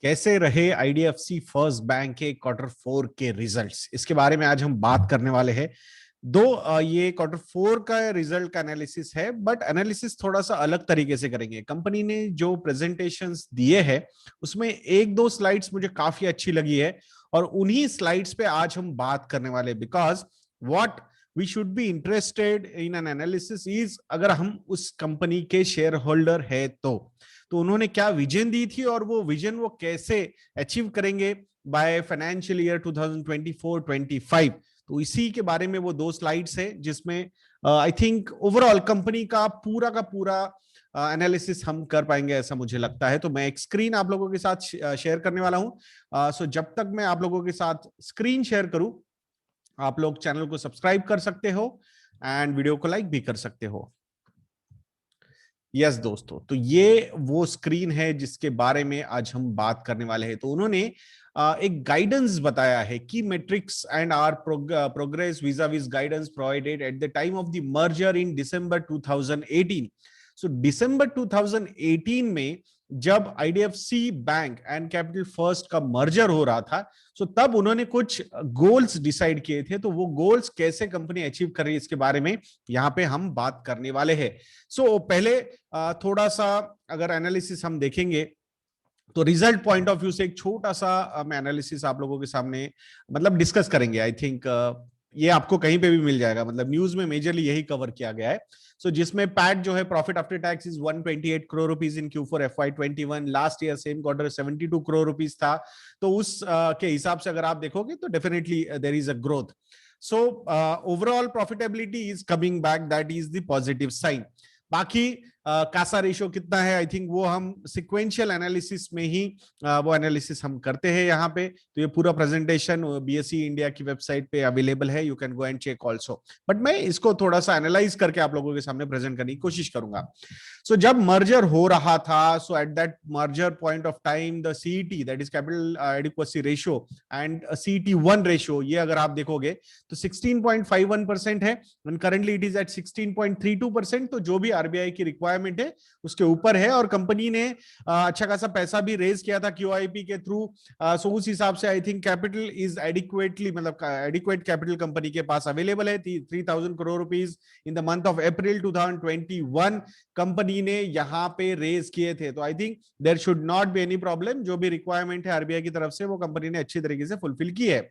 कैसे रहे IDFC first bank के Q4 के रिजल्ट्स, इसके बारे में आज हम बात करने वाले हैं। ये Q4 का रिजल्ट का एनालिसिस है, बट एनालिसिस थोड़ा सा अलग तरीके से करेंगे। कंपनी ने जो प्रेजेंटेशंस दिए हैं उसमें एक दो स्लाइड्स मुझे काफी अच्छी लगी है और उन्हीं स्लाइड्स पे आज हम बात करने वाले, because what we should be interested in an analysis is, अगर हम उस कंपनी के शेयर होल्डर है तो उन्होंने क्या विजन दी थी और वो विजन वो कैसे अचीव करेंगे बाय फाइनेंशियल ईयर 2024-25। तो इसी के बारे में वो दो स्लाइड्स है जिसमें आई थिंक ओवरऑल कंपनी का पूरा एनालिसिस हम कर पाएंगे, ऐसा मुझे लगता है। तो मैं एक स्क्रीन आप लोगों के साथ शेयर करने वाला हूं। सो जब तक मैं आप लोगों के साथ स्क्रीन शेयर करूं, आप लोग चैनल को सब्सक्राइब कर सकते हो एंड वीडियो को लाइक भी कर सकते हो। यस दोस्तों, तो ये वो स्क्रीन है जिसके बारे में आज हम बात करने वाले हैं। तो उन्होंने एक गाइडेंस बताया है की metrics and our progress vis a vis guidance provided at the time of the merger in December 2018। So December 2018 में जब IDFC bank and capital first का मर्जर हो रहा था, सो तब उन्होंने कुछ गोल्स डिसाइड किए थे। तो वो गोल्स कैसे कंपनी अचीव कर रही है इसके बारे में यहाँ पे हम बात करने वाले हैं। सो पहले थोड़ा सा अगर एनालिसिस हम देखेंगे तो रिजल्ट पॉइंट ऑफ व्यू से एक छोटा सा मैं एनालिसिस आप लोगों के सामने मतलब डिस्कस करेंगे। आई थिंक ये आपको कहीं पे भी मिल जाएगा, मतलब न्यूज में मेजरली यही कवर किया गया है। सो जिसमें पैट जो है, profit after tax is 128 crore rupees in Q4 FY21। Last year same quarter 72 crore rupees था। तो उस के हिसाब से अगर आप देखोगे तो definitely there is a growth. So overall profitability is coming back, that is the positive sign. बाकी कासा रेशियो कितना है, आई थिंक वो हम सिक्वेंशियल एनालिसिस में ही वो एनालिसिस हम करते हैं यहाँ पे। तो ये पूरा प्रेजेंटेशन बीएसई इंडिया की वेबसाइट पे अवेलेबल है, you can go and check also. But मैं इसको थोड़ा सा एनालाइज करके आप लोगों के सामने प्रेजेंट करने की कोशिश करूंगा। सो जब मर्जर हो रहा था, so at that merger point of time the CET, that is capital adequacy ratio and CET1 ratio, ये अगर आप देखोगे तो 16.51% है and currently it is at 16.32%। तो जो भी आरबीआई की रिक्वायरमेंट है उसके ऊपर है और कंपनी ने अच्छा खासा पैसा भी रेज किया था QIP के थ्रू। सो उस हिसाब से I think capital is adequately, मतलब एडिक्वेट कैपिटल कंपनी के पास अवेलेबल है। 3000 crore rupees in the month of April 2021 company ने यहां पे रेज किए थे। तो I think there should not be any problem, जो भी रिक्वायरमेंट है आरबीआई की तरफ से वो कंपनी ने अच्छी तरीके से फुलफिल की है।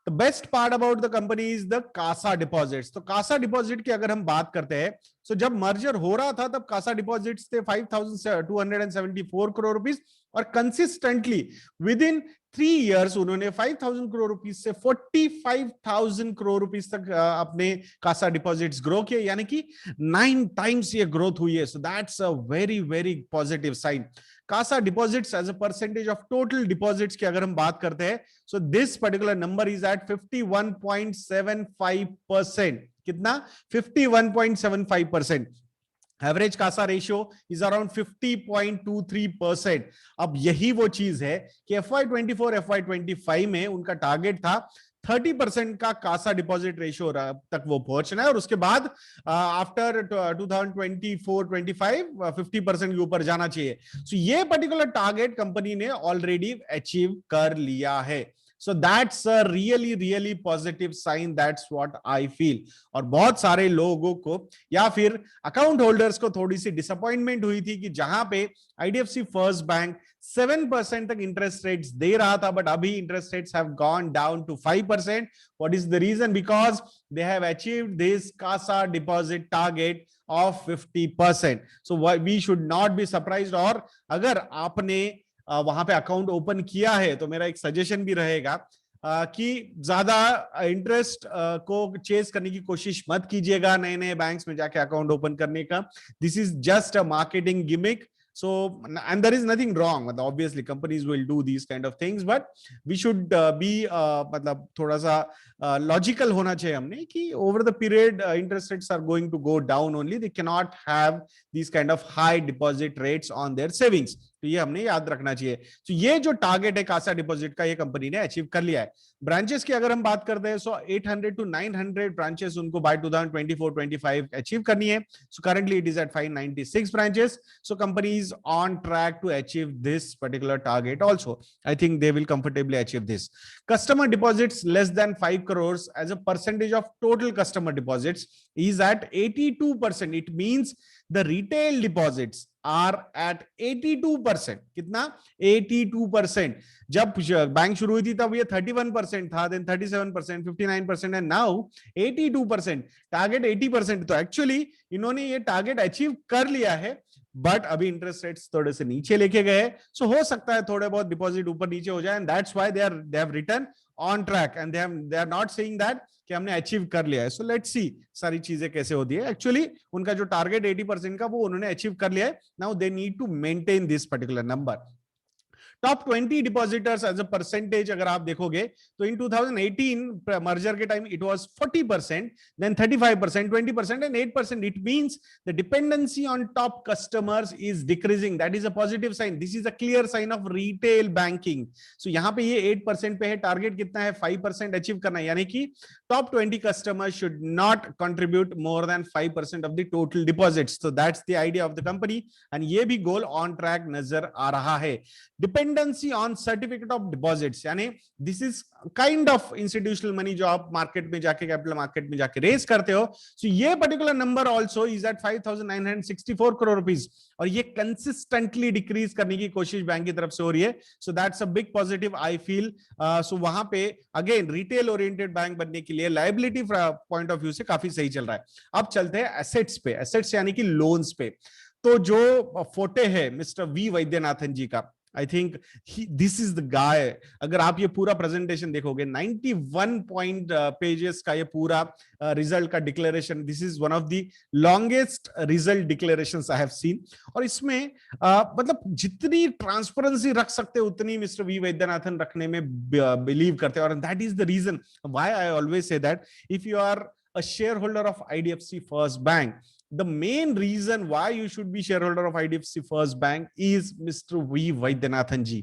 The best part about the company is the CASA deposits. तो कासा डिपॉजिट की अगर हम बात करते हैं, सो जब मर्जर हो रहा था तब कासा डिपॉजिट्स थे 5274 करोड़ रुपीज और कंसिस्टेंटली विद इन 3 इयर्स उन्होंने 5000 करोड़ रुपीज से 45,000 करोड़ रुपीज तक अपने कासा डिपॉजिट्स ग्रो किए, यानी कि 9 टाइम्स ये ग्रोथ हुई है। So that's a very very positive sign. CASA deposits as a percentage of total deposits की अगर हम बात करते हैं, so this particular number is at 51.75%। कितना? 51.75%। Average CASA ratio is around 50.23%। अब यही वो चीज है कि FY24 FY25 में उनका टारगेट था 30% का कासा डिपॉजिट रेशियो तक वो पहुंचना है और उसके बाद आफ्टर 2024-25 50% के ऊपर जाना चाहिए। सो ये पर्टिकुलर टारगेट कंपनी ने ऑलरेडी अचीव कर लिया है। So that's a really positive sign, that's what I feel। और बहुत सारे लोगों को या फिर अकाउंट होल्डर्स को थोड़ी सी डिसअपॉइंटमेंट हुई थी कि जहां पे आईडीएफसी फर्स्ट बैंक 7% तक इंटरेस्ट रेट्स दे रहा था, बट अभी interest rates have gone down to 5%। What is the reason? Because they have achieved this CASA deposit target of 50%। So we should not be surprised. और अगर आपने वहां पे account open किया है तो मेरा एक सजेशन भी रहेगा कि ज्यादा इंटरेस्ट को चेस करने की कोशिश मत कीजिएगा नए नए बैंक्स में जाके अकाउंट ओपन करने का। This is just a marketing gimmick. So, and there is nothing wrong, obviously companies will do these kind of things, but we should be मतलब थोड़ा सा लॉजिकल होना चाहिए हमने कि over the period interest rates are going to go down only, they cannot have these kind of high deposit rates on their savings। तो ये हमने याद रखना चाहिए। तो ये जो टारगेट है कासा डिपॉजिट का, ये कंपनी ने अचीव कर लिया है। ब्रांचेस की अगर हम बात करते हैं, सो 800 to 900 ब्रांचेस उनको बाय 2024-25 अचीव करनी है। So currently it is at 596 branches. So company is on track to achieve this particular target also. I think they will comfortably achieve this. Customer deposits less than 5 crores as a percentage of total customer deposits is at 82%. It means the retail deposits are at 82%. कितना? 82%. जब bank शुरू हुई थी तब ये 31% था, then 37%, 59% and now 82%. Target 80%। तो actually इन्होंने ये टारगेट अचीव कर लिया है, बट अभी इंटरेस्ट रेट्स थोड़े से नीचे लेके गए। सो हो सकता है थोड़े बहुत डिपॉजिट ऊपर नीचे हो जाए, and that's why they have return on track and they are not saying that कि हमने अचीव कर लिया है। सो लेट्स सी सारी चीजें कैसे होती है। एक्चुअली उनका जो टारगेट 80% का वो उन्होंने अचीव कर लिया है। Now they need to maintain this particular number. Top 20 depositors as a percentage अगर आप देखोगे तो इन 2018 मर्जर के time it was 40%, then 35%, 20% and 8%. It means the dependency on top customers is decreasing. That is a positive sign. This is a clear sign of retail banking. So यहां पे ये 8% पे है, टारगेट कितना है? 5% achieve करना है, यानी कि top 20 customers should not contribute more than 5% of the total deposits. So that's the idea of the company and ये भी गोल ऑन ट्रैक नजर आ रहा है। Dependency on certificate of deposits, यानी this is kind of institutional money जो आप market में जाके, कैपिटल मार्केट में जाके रेज करते हो। सो ये particular number also is at 5,964 crore rupees, और ये कंसिस्टेंटली डिक्रीज करने की कोशिश बैंक की तरफ से हो रही है। So that's a big positive I feel. So वहां पे अगेन रिटेल ओरिएंटेड बैंक बनने के लिए लायबिलिटी पॉइंट ऑफ व्यू से काफी सही चल रहा है। अब चलते हैं एसेट्स पे, एसेट्स यानी कि लोन्स पे। तो जो फोटे है मिस्टर वी वैद्यनाथन जी का, I think this is the guy. अगर आप ये पूरा प्रेजेंटेशन देखोगे, 91 पॉइंट पेजेस का ये पूरा रिजल्ट का declaration, this is one of the longest result declarations I have seen. और इसमें मतलब जितनी ट्रांसपेरेंसी रख सकते उतनी मिस्टर वी वैद्यनाथन रखने में बिलीव करते हैं। और that is the reason why I always say that if you are a shareholder of IDFC First Bank, the main reason why you should be shareholder of IDFC First Bank is Mr. V Vaidyanathan ji.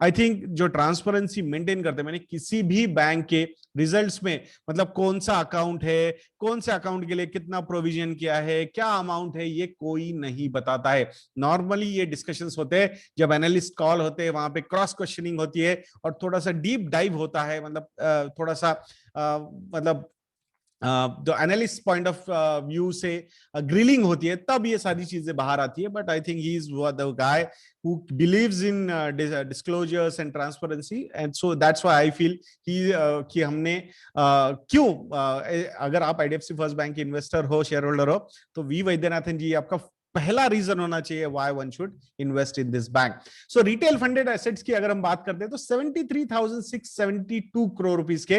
I think जो transparency maintain करते हैं, मैंने किसी भी bank के results में, मतलब कौन सा अकाउंट है, कौन से अकाउंट के लिए कितना प्रोविजन किया है, क्या अमाउंट है, ये कोई नहीं बताता है। नॉर्मली ये डिस्कशंस होते हैं जब एनालिस्ट कॉल होते हैं, वहां पे क्रॉस क्वेश्चनिंग होती है और थोड़ा सा डीप डाइव होता है, मतलब थोड़ा सा मतलब जो एनालिस्ट पॉइंट ऑफ व्यू से ग्रिलिंग होती है, तब ये सारी चीजें बाहर आती है। But I think he is the guy who believes in disclosures and transparency, and so that's why I feel कि हमने क्यों अगर आप IDFC फर्स्ट बैंक के इन्वेस्टर हो, शेयर होल्डर हो, तो वी वैद्यनाथन जी आपका पहला रीजन होना चाहिए why one should invest in this bank. So retail funded assets की अगर हम बात करते हैं तो 73,672 करोड़ रुपीस के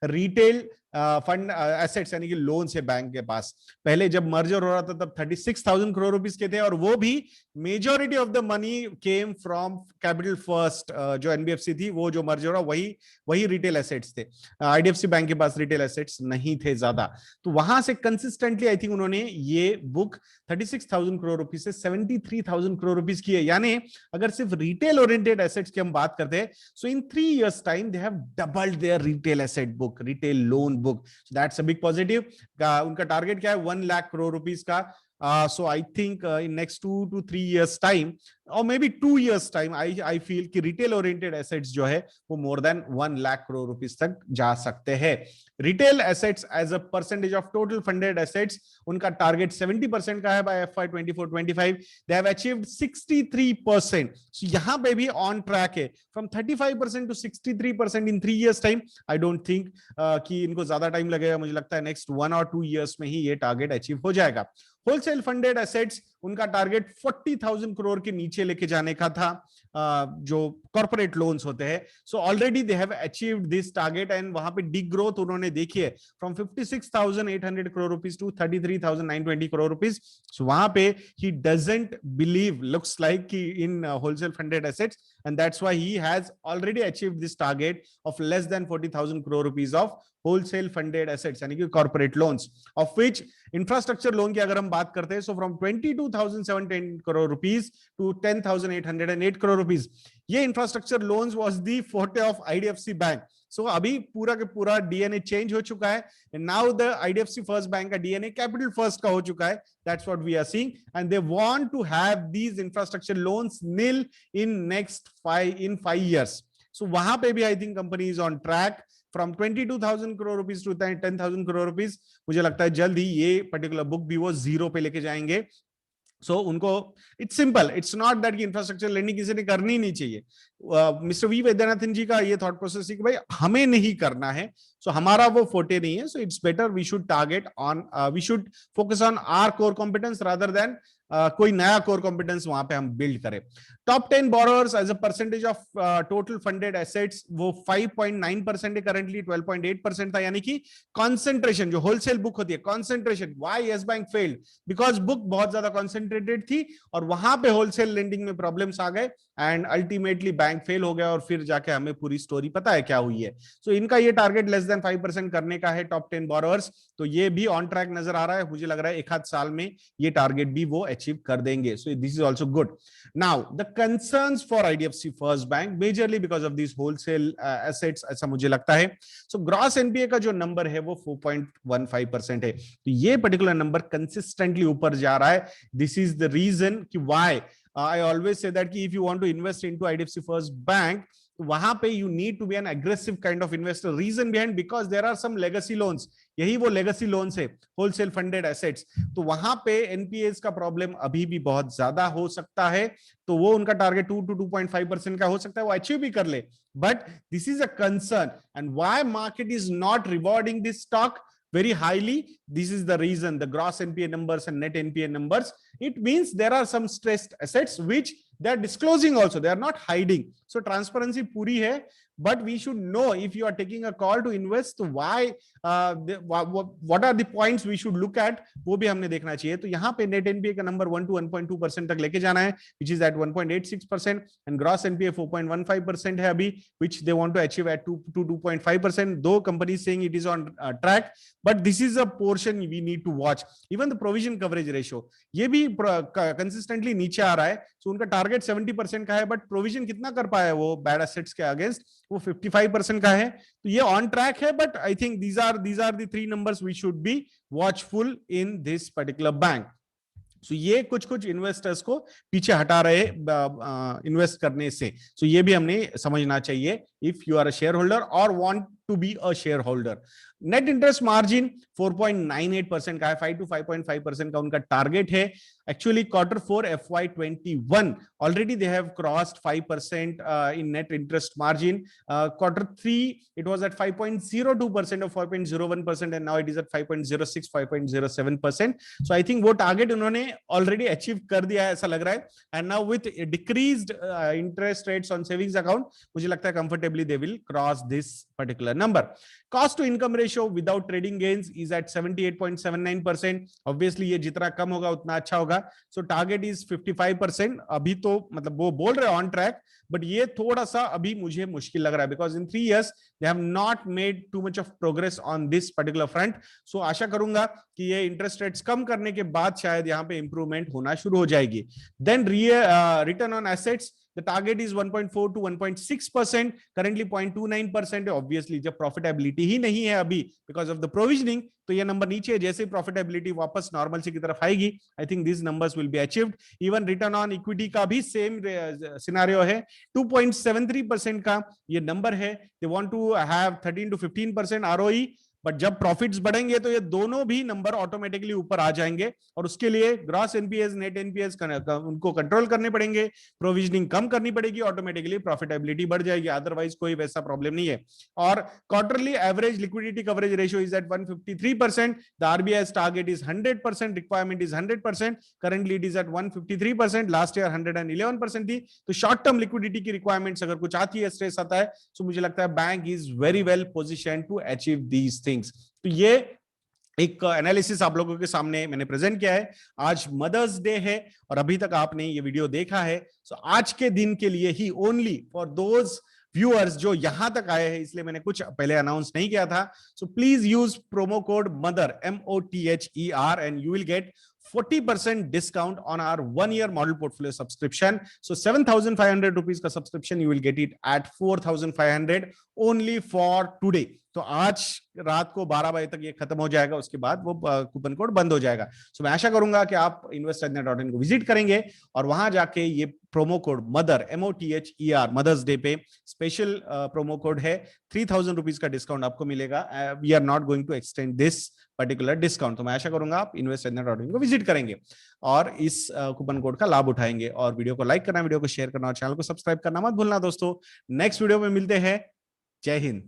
रिटेल फंड एसेट्स यानी कि लोन्स है बैंक के पास। पहले जब मर्जर हो रहा था तब 36,000 करोड़ रुपीस के थे, और वो भी majority of the money came from capital first जो एनबीएफसी थी, वो जो मर्जर हो रहा वही रिटेल एसेट्स थे। आईडीएफसी बैंक के पास रिटेल एसेट्स नहीं थे ज्यादा, तो वहां से कंसिस्टेंटली आई थिंक उन्होंने ये बुक 36,000 करोड़ रुपीस से 73,000 करोड़ रुपीस की है। यानी अगर सिर्फ रिटेल ओरिएंटेड एसेट्स की हम बात करते हैं, so in 3 years time they have doubled their retail asset book, retail loan book. So that's a big positive. उनका टारगेट क्या है? 1 लाख करोड़ रुपीस का. So I think in next 2 to 3 years time, or maybe 2 years time, I feel कि retail oriented assets जो है वो more than 1 lakh crore rupees तक जा सकते हैं. Retail assets as a percentage of total funded assets, उनका टारगेट 70% का है by FY 24-25. They have achieved 63%. So यहाँ पे भी on track है. From 35% to 63% in 3 years time. I don't think कि इनको ज्यादा टाइम लगेगा. मुझे लगता है next 1 or 2 years में ही ये टारगेट अचीव हो जाएगा. होलसेल फंडेड एसेट्स, उनका टारगेट 40,000 करोड़ के नीचे लेके जाने का था. जो कॉर्पोरेट लोन्स होते हैं. So already they have achieved this target and वहां पे डी ग्रोथ उन्होंने देखी है from 56,800 crore rupees to 33,920 crore rupees. सो वहां पे he doesn't believe, looks like in wholesale funded assets, and that's why he has already achieved this target of less than 40,000 crore rupees of wholesale funded assets यानी कि corporate loans, of which infrastructure loan की अगर हम बात करते हैं, so from 22,710 crore rupees to 10,808 crore rupees, ये infrastructure loans was the forte of IDFC Bank. So अभी पूरा के पूरा DNA चेंज हो चुका है, and now the IDFC First Bank का DNA Capital First का हो चुका है. That's what we are seeing, and they want to have these infrastructure loans nil in next 5 years. So वहां पे भी I think company is on track. From 22,000 crore rupees to 10,000 crore rupees, मुझे लगता है जल्द ही ये पर्टिकुलर बुक भी वो जीरो पे लेके जाएंगे. सो उनको it's simple, it's not that कि इंफ्रास्ट्रक्चर लेंडिंग किसी ने करनी नहीं चाहिए. मिस्टर वी वैद्यनाथन जी का ये थॉट प्रोसेस है कि भाई हमें नहीं करना है, सो हमारा वो फोटे नहीं है. So it's better we should target on, we should focus on our core competence rather than कोई नया कोर कॉम्पिटेंस वहां पे हम बिल्ड करें. Top 10 borrowers as a percentage of total funded assets वो 5.9% है करंटली, 12.8% था. यानी कि कॉन्सेंट्रेशन जो होलसेल बुक होती है, concentration, why yes bank failed, because book बहुत ज्यादा कॉन्सेंट्रेटेड थी और वहां पे होलसेल लेंडिंग में प्रॉब्लम्स आ गए एंड अल्टीमेटली बैंक फेल हो गया और फिर जाके हमें पूरी स्टोरी पता है क्या हुई है. सो इनका ये टारगेट लेस देन 5% करने का है टॉप 10 बोरोअर्स, तो ये भी ऑन ट्रैक नजर आ रहा है. मुझे लग रहा है एक आध साल में ये टारगेट भी वो अचीव कर देंगे. So this is also good. Now the concerns for IDFC first bank majorly because of this wholesale assets, ऐसा मुझे लगता है. सो ग्रॉस एनपीए का जो नंबर है वो 4.15% है, तो ये पर्टिकुलर नंबर कंसिस्टेंटली ऊपर जा रहा है. दिस इज द रीजन कि why I always say that if you want to invest into IDFC First Bank, वहां पे you need to be an aggressive kind of investor. Reason behind, because there are some legacy loans. यही वो legacy loans है, wholesale funded assets. तो वहां पे NPAs का problem अभी भी बहुत ज्यादा हो सकता है. तो वो उनका टारगेट 2 to 2.5% का हो सकता है, वो अचीव भी कर ले. But this is a concern, and why market is not rewarding this stock very highly. This is the reason, the gross NPA numbers and net NPA numbers. It means there are some stressed assets which they are disclosing also. They are not hiding. So transparency puri hai, but we should know if you are taking a call to invest, why, what are the points we should look at, वो भी हमने देखना चाहिए. तो यहाँ पे net NPA का number 1 to 1.2% तक लेके जाना है, which is at 1.86%, and gross NPA 4.15% है अभी, which they want to achieve at 2 to 2.5%. Though companies saying it is on track, but this is a portion we need to watch. Even the provision coverage ratio, ये भी consistently नीचे आ रहा है. So उनका target 70% का है, but provision कितना कर पाया वो बैड एसेट्स के अगेंस्ट, वो 55% का है. तो ये ऑन ट्रैक है, but I think these are the three numbers we should be watchful in this particular bank. So ये कुछ इन्वेस्टर्स को पीछे हटा रहे इन्वेस्ट करने से. So ये भी हमने समझना चाहिए if you are a shareholder or want to be a shareholder. Net interest margin 4.98% का है, 5 to 5.5% का उनका टारगेट है. Actually Q4 FY21 already they have crossed 5% in net interest margin. Q3 it was at 5.02% or 5.01%, and now it is at 5.06, 5.07%. So I think वो target उन्होंने already achieve कर दिया है ऐसा लग रहा है. And now with decreased interest rates on savings account, मुझे लगता है comfortably they will cross this particular number. Cost to income ratio without trading gains is at 78.79%. Obviously ये जितना कम होगा उतना अच्छा होगा. So target is 55%. अभी तो मतलब वो बोल रहे ऑन ट्रैक, बट ये थोड़ा सा अभी मुझे मुश्किल लग रहा है, because in 3 years they have not made too much of progress on this particular front. So आशा करूंगा कि ये इंटरेस्ट रेट्स कम करने के बाद शायद यहाँ पे इंप्रूवमेंट होना शुरू हो जाएगी. Then return on assets, the target is 1.4 to 1.6%. currently 0.29% है. obviously जब profitability ही नहीं है अभी because of the provisioning, तो ये नंबर नीचे है. जैसे profitability वापस नॉर्मल की तरफ आएगी, I think these numbers will be achieved. even return on equity का भी सेम सिनेरियो है, 2.73% का ये नंबर है. they want to have 13 to 15% ROE, but जब प्रॉफिट्स बढ़ेंगे तो ये दोनों भी नंबर ऑटोमेटिकली ऊपर आ जाएंगे, और उसके लिए ग्रॉस एनपीएस, नेट एनपीएस उनको कंट्रोल करने पड़ेंगे, प्रोविजनिंग कम करनी पड़ेगी, ऑटोमेटिकली प्रॉफिटेबिलिटी बढ़ जाएगी, अदरवाइज कोई वैसा प्रॉब्लम नहीं है। और quarterly average liquidity coverage ratio is at 153%, the RBI target is 100%, requirement is 100%, currently it is at 153%, last year 111% थी। तो शॉर्ट टर्म लिक्विडिटी की रिक्वायरमेंट्स अगर कुछ आती है, स्ट्रेस आता है, तो मुझे लगता है bank is very well position to achieve these things. तो ये एक एनालिसिस आप लोगों के सामने मैंने प्रेजेंट किया है। आज मदर्स डे है और अभी तक आपने ये वीडियो देखा है, सो आज के दिन के लिए ही, ओनली फॉर दोज व्यूअर्स जो यहां तक आए हैं, इसलिए मैंने कुछ पहले अनाउंस नहीं किया था। So please use promo code mother MOTHER and you will get 40% discount on our 1-year model portfolio subscription. So 7,500 rupees का subscription you will get it at 4,500 only for today. तो आज रात को 12 बजे तक ये खत्म हो जाएगा, उसके बाद वो कूपन कोड बंद हो जाएगा। सो मैं आशा करूंगा कि आप investornet.in को विजिट करेंगे और वहां जाके ये promo code mother MOTHER mother's day पे स्पेशल प्रोमो कोड है, 3,000 रुपीज का डिस्काउंट आपको मिलेगा। We are not going to extend this particular discount. तो मैं आशा करूंगा आप investornet.in को विजिट करेंगे और इस कूपन कोड का लाभ उठाएंगे। और वीडियो को लाइक करना, वीडियो को शेयर करना और चैनल को सब्सक्राइब करना मत भूलना दोस्तों। नेक्स्ट वीडियो में मिलते हैं। जय हिंद।